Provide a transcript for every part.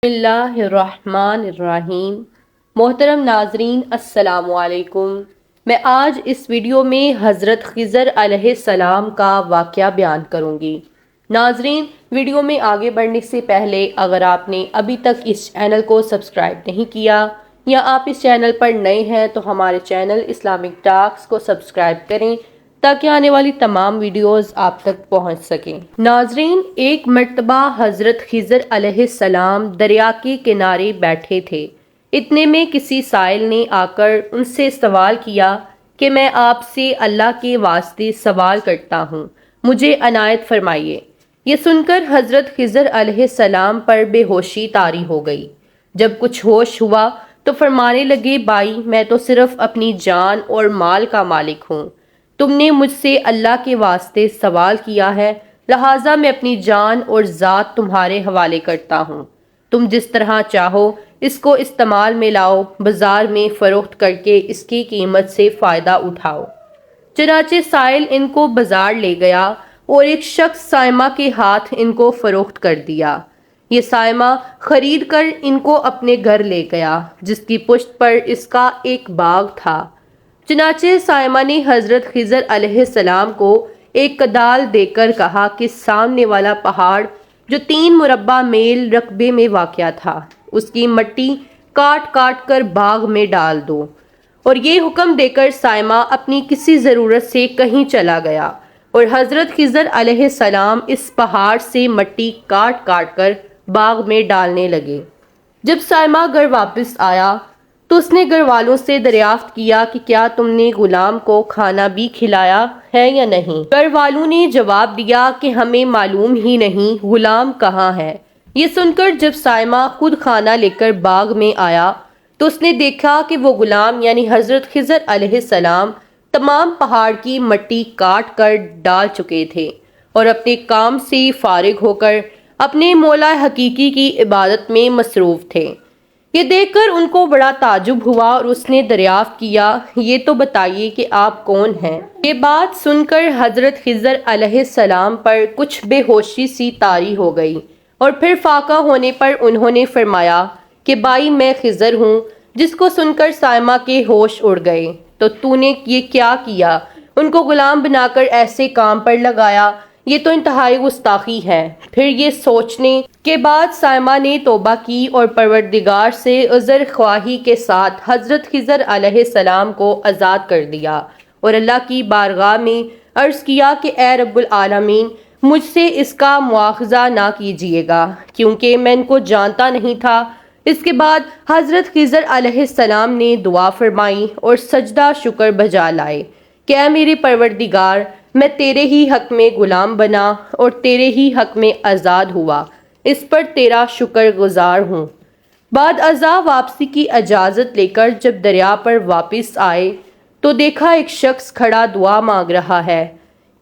بسم اللہ الرحمن الرحیم۔ محترم ناظرین السلام علیکم۔ میں آج اس ویڈیو میں حضرت خضر علیہ السلام کا واقعہ بیان کروں گی۔ ناظرین، ویڈیو میں آگے بڑھنے سے پہلے اگر آپ نے ابھی تک اس چینل کو سبسکرائب نہیں کیا یا آپ اس چینل پر نئے ہیں تو ہمارے چینل اسلامک ٹاکس کو سبسکرائب کریں تاکہ آنے والی تمام ویڈیوز آپ تک پہنچ سکیں۔ ناظرین، ایک مرتبہ حضرت خضر علیہ السلام دریا کے کنارے بیٹھے تھے۔ اتنے میں کسی سائل نے آ کر ان سے سوال کیا کہ میں آپ سے اللہ کے واسطے سوال کرتا ہوں، مجھے عنایت فرمائیے۔ یہ سن کر حضرت خضر علیہ السلام پر بے ہوشی طاری ہو گئی۔ جب کچھ ہوش ہوا تو فرمانے لگے، بھائی، میں تو صرف اپنی جان اور مال کا مالک ہوں۔ تم نے مجھ سے اللہ کے واسطے سوال کیا ہے، لہٰذا میں اپنی جان اور ذات تمہارے حوالے کرتا ہوں۔ تم جس طرح چاہو اس کو استعمال میں لاؤ، بازار میں فروخت کر کے اس کی قیمت سے فائدہ اٹھاؤ۔ چنانچہ سائل ان کو بازار لے گیا اور ایک شخص سائمہ کے ہاتھ ان کو فروخت کر دیا۔ یہ سائمہ خرید کر ان کو اپنے گھر لے گیا، جس کی پشت پر اس کا ایک باغ تھا۔ چنانچہ سائمہ نے حضرت خضر علیہ السلام کو ایک کدال دے کر کہا کہ سامنے والا پہاڑ جو 3 مربع میل رقبے میں واقع تھا، اس کی مٹی کاٹ کاٹ کر باغ میں ڈال دو۔ اور یہ حکم دے کر سائمہ اپنی کسی ضرورت سے کہیں چلا گیا اور حضرت خضر علیہ السلام اس پہاڑ سے مٹی کاٹ کاٹ کر باغ میں ڈالنے لگے۔ جب سائمہ گھر واپس آیا تو اس نے گھر والوں سے دریافت کیا کہ کیا تم نے غلام کو کھانا بھی کھلایا ہے یا نہیں؟ گھر والوں نے جواب دیا کہ ہمیں معلوم ہی نہیں غلام کہاں ہے۔ یہ سن کر جب سائمہ خود کھانا لے کر باغ میں آیا تو اس نے دیکھا کہ وہ غلام یعنی حضرت خضر علیہ السلام تمام پہاڑ کی مٹی کاٹ کر ڈال چکے تھے اور اپنے کام سے فارغ ہو کر اپنے مولا حقیقی کی عبادت میں مصروف تھے۔ یہ دیکھ کر ان کو بڑا تعجب ہوا اور اس نے دریافت کیا، یہ تو بتائیے کہ آپ کون ہیں؟ یہ بات سن کر حضرت خضر علیہ السلام پر کچھ بے ہوشی سی طاری ہو گئی اور پھر فاقہ ہونے پر انہوں نے فرمایا کہ بھائی، میں خضر ہوں۔ جس کو سن کر سائمہ کے ہوش اڑ گئے۔ تو نے یہ کیا کیا؟ ان کو غلام بنا کر ایسے کام پر لگایا، یہ تو انتہائی گستاخی ہے۔ پھر یہ سوچنے کے بعد سائمہ نے توبہ کی اور پروردگار سے عذر خواہی کے ساتھ حضرت خضر علیہ السلام کو آزاد کر دیا اور اللہ کی بارگاہ میں عرض کیا کہ اے رب العالمین، مجھ سے اس کا مواخذہ نہ کیجیے گا کیونکہ میں ان کو جانتا نہیں تھا۔ اس کے بعد حضرت خضر علیہ السلام نے دعا فرمائی اور سجدہ شکر بجا لائے کہ اے میرے پروردگار، میں تیرے ہی حق میں غلام بنا اور تیرے ہی حق میں آزاد ہوا، اس پر تیرا شکر گزار ہوں۔ بعد ازاں واپسی کی اجازت لے کر جب دریا پر واپس آئے تو دیکھا ایک شخص کھڑا دعا مانگ رہا ہے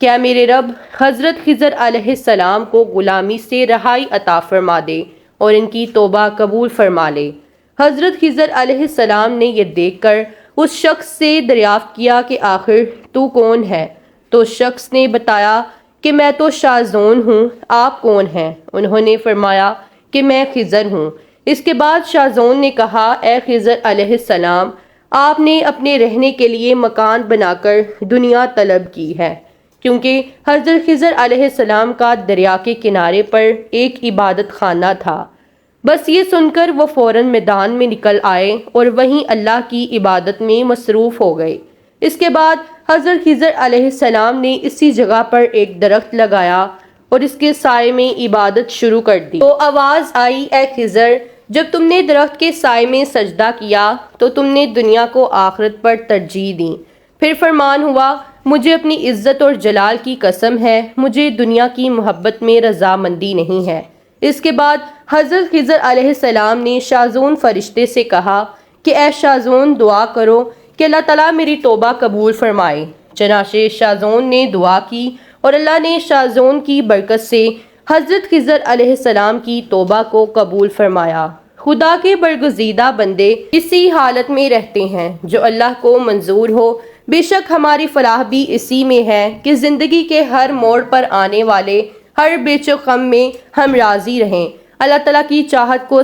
کہ اے میرے رب، حضرت خضر علیہ السلام کو غلامی سے رہائی عطا فرما دے اور ان کی توبہ قبول فرما لے۔ حضرت خضر علیہ السلام نے یہ دیکھ کر اس شخص سے دریافت کیا کہ آخر تو کون ہے؟ تو اس شخص نے بتایا کہ میں تو شازون ہوں، آپ کون ہیں؟ انہوں نے فرمایا کہ میں خضر ہوں۔ اس کے بعد شازون نے کہا، اے خضر علیہ السلام، آپ نے اپنے رہنے کے لیے مکان بنا کر دنیا طلب کی ہے، کیونکہ حضرت خضر علیہ السلام کا دریا کے کنارے پر ایک عبادت خانہ تھا۔ بس یہ سن کر وہ فوراً میدان میں نکل آئے اور وہیں اللہ کی عبادت میں مصروف ہو گئے۔ اس کے بعد حضرت خضر علیہ السلام نے اسی جگہ پر ایک درخت لگایا اور اس کے سائے میں عبادت شروع کر دی۔ تو آواز آئی، اے خضر، جب تم نے درخت کے سائے میں سجدہ کیا تو تم نے دنیا کو آخرت پر ترجیح دی۔ پھر فرمان ہوا، مجھے اپنی عزت اور جلال کی قسم ہے، مجھے دنیا کی محبت میں رضامندی نہیں ہے۔ اس کے بعد حضرت خضر علیہ السلام نے شازون فرشتے سے کہا کہ اے شازون، دعا کرو کہ اللہ تعالیٰ میری توبہ قبول فرمائے۔ چنانچہ شازون نے دعا کی اور اللہ نے شازون کی برکت سے حضرت خضر علیہ السلام کی توبہ کو قبول فرمایا۔ خدا کے برگزیدہ بندے اسی حالت میں رہتے ہیں جو اللہ کو منظور ہو۔ بے شک ہماری فلاح بھی اسی میں ہے کہ زندگی کے ہر موڑ پر آنے والے ہر بیچ و غم میں ہم راضی رہیں، اللہ تعالیٰ کی چاہت کو